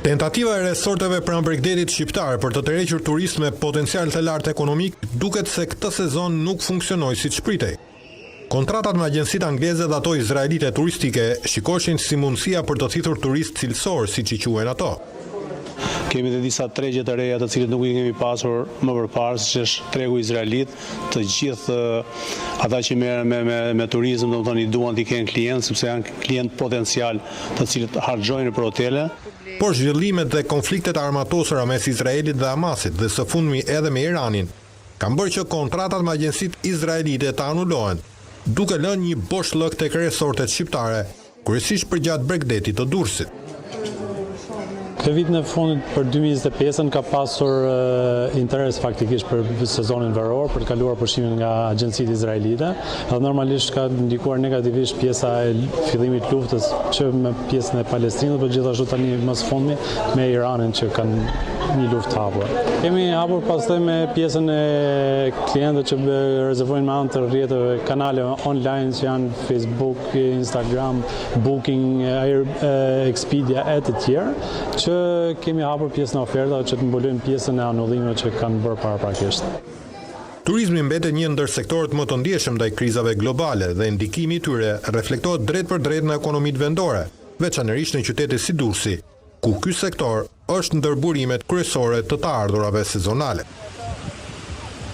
Tentativa e resorteve pranë Bregdetit shqiptar për të tërhequr turistë me potencial të lartë ekonomik duket se këtë sezon nuk funksionoi siç pritej. Kontratat me agjencitë angleze dhe ato izraelite turistike shikoheshin si mundësia për të thithur turistë cilësor, siç i quhen ato. Kemi dhe disa tregje të reja të cilët nuk i kemi pasur më përpara, siç është tregu izraelit, të gjithë ata që merren me turizëm, domethënë i duan të kenë klient sepse janë klient potencial të cilët harxojnë për hotele. Por zhvillimet dhe konfliktet armatosura mes Izraelit dhe Hamasit dhe së fundmi edhe me Iranin kanë bërë që kontratat me agjencitë izraelite të anulohen, duke lënë një boshllëk tek resortet shqiptare, kryesisht përgjatë Bregdetit të Durrësit. Këtë vit në fundit për 2025 ka pasur interes faktikisht për sezonin veror, për të kaluar pushimin nga agjencitë izraelite, dhe normalisht ka ndikuar negativisht pjesa e fillimit luftës që me pjesën e Palestinës, por gjithashtu tani më së fundmi me Iranin që kanë një luftë hapur. Kemi hapur pastaj me pjesën e klientëve që rezervojnë me anë të rrjeteve kanale online që janë Facebook, Instagram, Booking, Expedia e të tjerë, që kemi hapur pjesën e ofertave që të mbulojnë pjesën e anullimeve që kanë bërë paraprakisht. Turizmi mbetet një ndër sektorët më të ndjeshëm ndaj krizave globale dhe ndikimi i tyre reflektohet drejt për drejt në ekonomitë vendore, veçanërisht në qytete si Durrësi, ku ky sektor është ndër burimet kryesore të ardhurave sezonale.